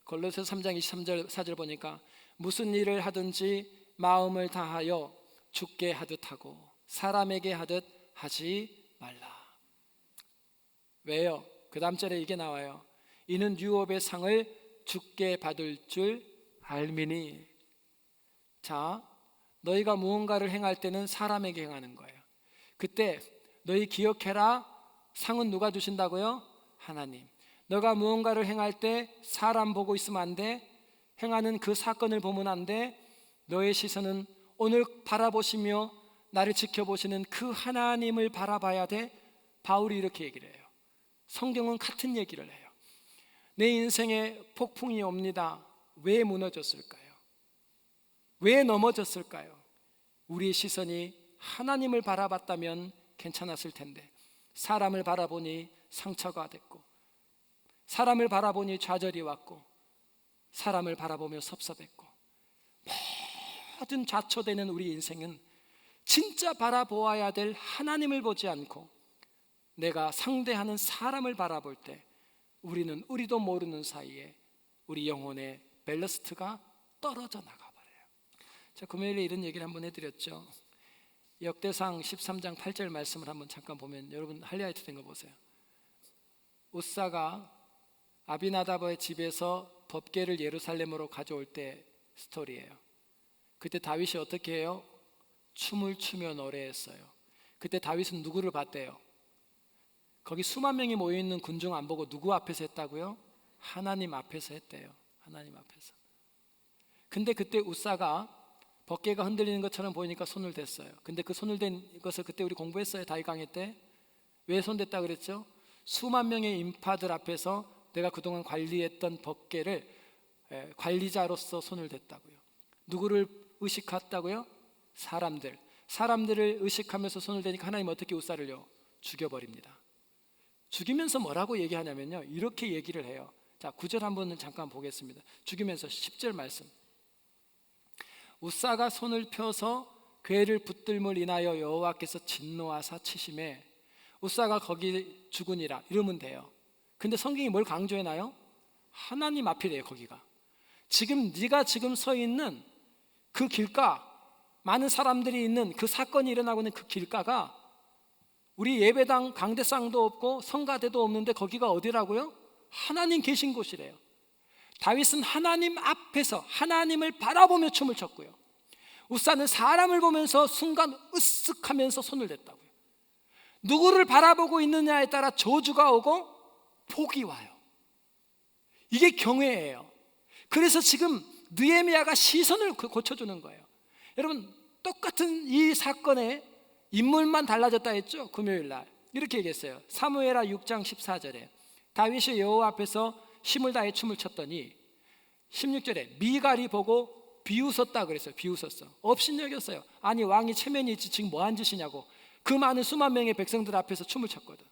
골로새서 3장 23절 4절 보니까, 무슨 일을 하든지 마음을 다하여 주께 하듯 하고 사람에게 하듯 하지 말라. 왜요? 그 다음 절에 이게 나와요. 이는 유업의 상을 주께 받을 줄 알미니. 자, 너희가 무언가를 행할 때는 사람에게 행하는 거예요. 그때 너희 기억해라, 상은 누가 주신다고요? 하나님. 너가 무언가를 행할 때 사람 보고 있으면 안 돼. 행하는 그 사건을 보면 안 돼. 너의 시선은 오늘 바라보시며 나를 지켜보시는 그 하나님을 바라봐야 돼. 바울이 이렇게 얘기를 해요. 성경은 같은 얘기를 해요. 내 인생에 폭풍이 옵니다. 왜 무너졌을까요? 왜 넘어졌을까요? 우리의 시선이 하나님을 바라봤다면 괜찮았을 텐데, 사람을 바라보니 상처가 됐고, 사람을 바라보니 좌절이 왔고, 사람을 바라보며 섭섭했고, 모든 좌초되는 우리 인생은 진짜 바라보아야 될 하나님을 보지 않고 내가 상대하는 사람을 바라볼 때 우리는 우리도 모르는 사이에 우리 영혼의 밸러스트가 떨어져 나가버려요. 자, 금요일에 이런 얘기를 한번 해드렸죠. 역대상 13장 8절 말씀을 한번 잠깐 보면 여러분 하이라이트 된 거 보세요. 우사가 아비나답의 집에서 법궤를 예루살렘으로 가져올 때 스토리예요. 그때 다윗이 어떻게 해요? 춤을 추며 노래했어요. 그때 다윗은 누구를 봤대요? 거기 수만 명이 모여있는 군중 안 보고 누구 앞에서 했다고요? 하나님 앞에서 했대요. 하나님 앞에서. 근데 그때 우사가 법궤가 흔들리는 것처럼 보이니까 손을 댔어요. 근데 그 손을 댄 것을 그때 우리 공부했어요. 다윗 강의 때. 왜 손댔다 그랬죠? 수만 명의 인파들 앞에서 내가 그동안 관리했던 법궤를 관리자로서 손을 댔다고요. 누구를 의식했다고요? 사람들을 의식하면서 손을 대니까 하나님 어떻게 우사를요? 죽여버립니다. 죽이면서 뭐라고 얘기하냐면요, 이렇게 얘기를 해요. 자, 9절 한번 잠깐 보겠습니다. 죽이면서 10절 말씀. 우사가 손을 펴서 궤를 붙들물 인하여 여호와께서 진노하사 치심에 우사가 거기 죽으니라 이러면 돼요. 근데 성경이 뭘 강조해놔요? 하나님 앞이래요. 거기가 지금 네가 지금 서 있는 그 길가, 많은 사람들이 있는 그 사건이 일어나고 있는 그 길가가 우리 예배당 강대상도 없고 성가대도 없는데 거기가 어디라고요? 하나님 계신 곳이래요. 다윗은 하나님 앞에서 하나님을 바라보며 춤을 췄고요. 우사는 사람을 보면서 순간 으쓱하면서 손을 댔다고요. 누구를 바라보고 있느냐에 따라 저주가 오고 복이 와요. 이게 경외예요. 그래서 지금 느헤미야가 시선을 고쳐주는 거예요. 여러분, 똑같은 이 사건의 인물만 달라졌다 했죠? 금요일날 이렇게 얘기했어요. 사무엘하 6장 14절에 다윗이 여호와 앞에서 힘을 다해 춤을 췄더니 16절에 미갈이 보고 비웃었다 그랬어요. 비웃었어. 업신여겼어요. 아니, 왕이 체면이 있지 지금 뭐한 짓이냐고. 그 많은 수만 명의 백성들 앞에서 춤을 췄거든.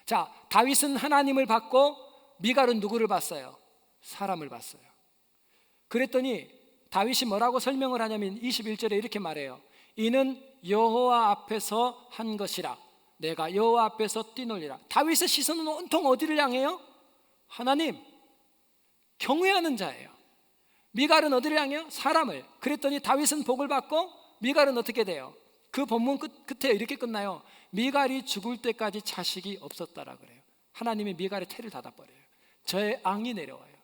자, 다윗은 하나님을 봤고 미갈은 누구를 봤어요? 사람을 봤어요. 그랬더니 다윗이 뭐라고 설명을 하냐면 21절에 이렇게 말해요. 이는 여호와 앞에서 한 것이라. 내가 여호와 앞에서 뛰놀리라. 다윗의 시선은 온통 어디를 향해요? 하나님, 경외하는 자예요. 미갈은 어디를 향해요? 사람을. 그랬더니 다윗은 복을 받고 미갈은 어떻게 돼요? 그 본문 끝에 이렇게 끝나요. 미갈이 죽을 때까지 자식이 없었다라 그래요. 하나님이 미갈의 태를 닫아버려요. 저의 앙이 내려와요.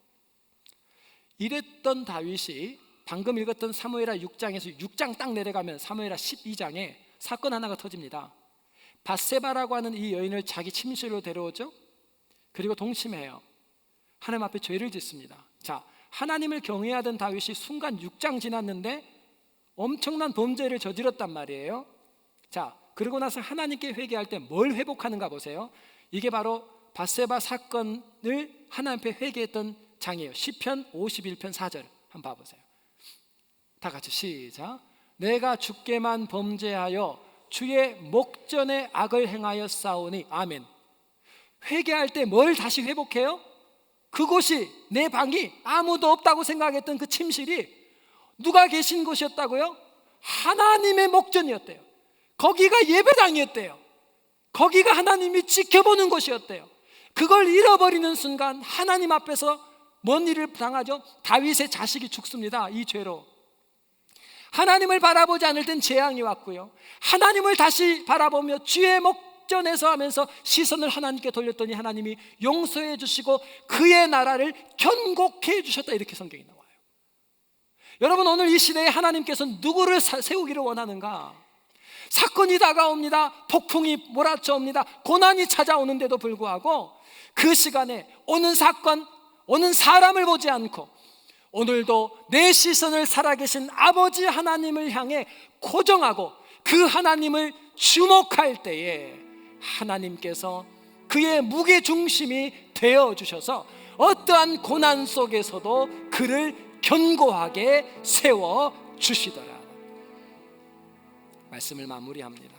이랬던 다윗이 방금 읽었던 사무엘하 6장에서 6장 딱 내려가면 사무엘하 12장에 사건 하나가 터집니다. 밧세바라고 하는 이 여인을 자기 침실로 데려오죠. 그리고 동침해요. 하나님 앞에 죄를 짓습니다. 자, 하나님을 경외하던 다윗이 순간 6장 지났는데 엄청난 범죄를 저질렀단 말이에요. 자, 그러고 나서 하나님께 회개할 때 뭘 회복하는가 보세요. 이게 바로 밧세바 사건을 하나님 앞에 회개했던 장이에요. 시편 51편 4절 한번 봐보세요. 다 같이 시작. 내가 주께만 범죄하여 주의 목전에 악을 행하여 싸우니. 아멘. 회개할 때 뭘 다시 회복해요? 그곳이, 내 방이 아무도 없다고 생각했던 그 침실이 누가 계신 곳이었다고요? 하나님의 목전이었대요. 거기가 예배당이었대요. 거기가 하나님이 지켜보는 곳이었대요. 그걸 잃어버리는 순간 하나님 앞에서 뭔 일을 당하죠? 다윗의 자식이 죽습니다. 이 죄로. 하나님을 바라보지 않을 땐 재앙이 왔고요, 하나님을 다시 바라보며 주의 목전에서 하면서 시선을 하나님께 돌렸더니 하나님이 용서해 주시고 그의 나라를 견고케 해주셨다, 이렇게 성경이 나와요. 여러분, 오늘 이 시대에 하나님께서 누구를 세우기를 원하는가? 사건이 다가옵니다. 폭풍이 몰아쳐옵니다. 고난이 찾아오는데도 불구하고 그 시간에 오는 사건, 오는 사람을 보지 않고 오늘도 내 시선을 살아계신 아버지 하나님을 향해 고정하고 그 하나님을 주목할 때에 하나님께서 그의 무게중심이 되어주셔서 어떠한 고난 속에서도 그를 견고하게 세워주시더라. 말씀을 마무리합니다.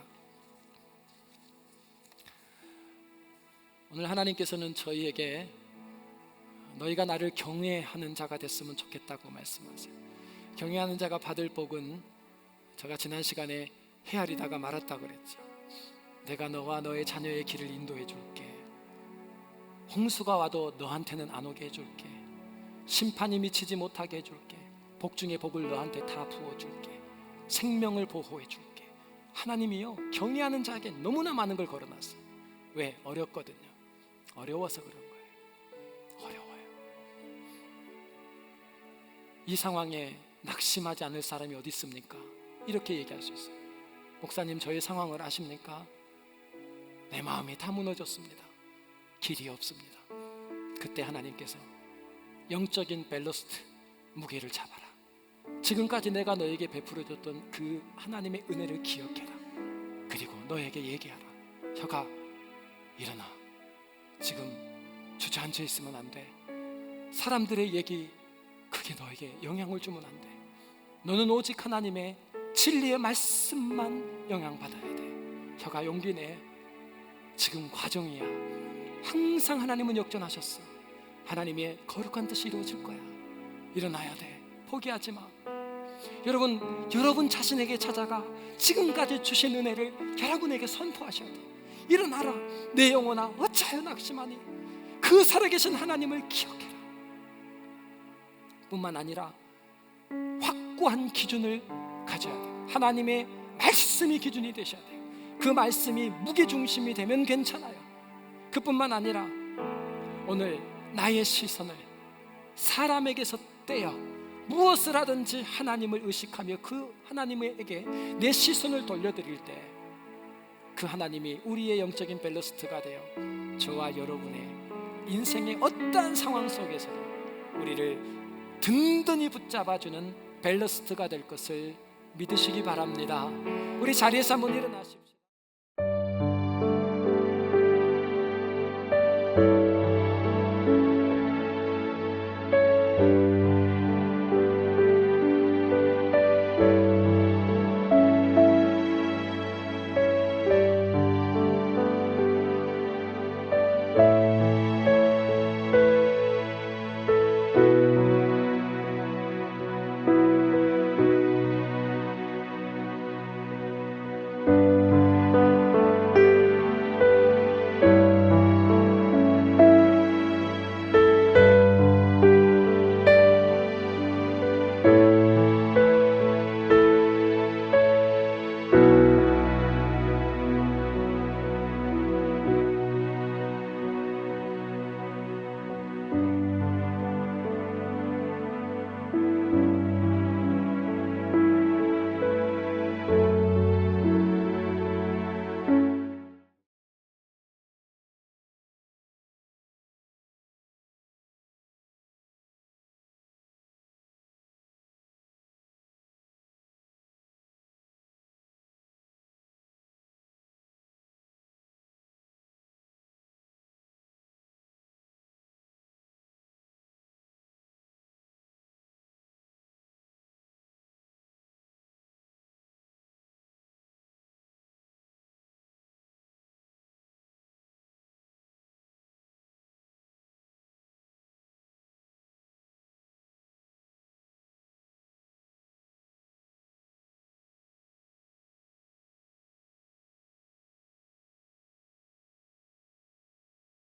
오늘 하나님께서는 저희에게 너희가 나를 경외하는 자가 됐으면 좋겠다고 말씀하세요. 경외하는 자가 받을 복은, 제가 지난 시간에 헤아리다가 말았다 그랬죠. 내가 너와 너의 자녀의 길을 인도해 줄게. 홍수가 와도 너한테는 안 오게 해줄게. 심판이 미치지 못하게 해줄게. 복 중에 복을 너한테 다 부어줄게. 생명을 보호해 줄게. 하나님이요, 경외하는 자에게 너무나 많은 걸 걸어놨어요. 왜? 어렵거든요. 어려워서 그런 거예요. 어려워요. 이 상황에 낙심하지 않을 사람이 어디 있습니까? 이렇게 얘기할 수 있어요. 목사님, 저의 상황을 아십니까? 내 마음이 다 무너졌습니다. 길이 없습니다. 그때 하나님께서 영적인 밸러스트, 무게를 잡아라. 지금까지 내가 너에게 베풀어줬던 그 하나님의 은혜를 기억해라. 그리고 너에게 얘기하라. 혀가 일어나. 지금 주저앉아 있으면 안 돼. 사람들의 얘기 그게 너에게 영향을 주면 안 돼. 너는 오직 하나님의 진리의 말씀만 영향받아야 돼. 혀가 용기 내. 지금 과정이야. 항상 하나님은 역전하셨어. 하나님의 거룩한 뜻이 이루어질 거야. 일어나야 돼. 포기하지 마. 여러분 자신에게 찾아가 지금까지 주신 은혜를 여러분에게 선포하셔야 돼. 일어나라. 내 영혼아, 어찌하여 낙심하니? 그 살아계신 하나님을 기억해라. 뿐만 아니라 확고한 기준을 가져야 돼요. 하나님의 말씀이 기준이 되셔야 돼요. 그 말씀이 무게중심이 되면 괜찮아요. 그뿐만 아니라 오늘 나의 시선을 사람에게서 떼어 무엇을 하든지 하나님을 의식하며 그 하나님에게 내 시선을 돌려드릴 때 그 하나님이 우리의 영적인 밸러스트가 되어 저와 여러분의 인생의 어떠한 상황 속에서도 우리를 든든히 붙잡아주는 밸러스트가 될 것을 믿으시기 바랍니다. 우리 자리에서 한번 일어나십시오.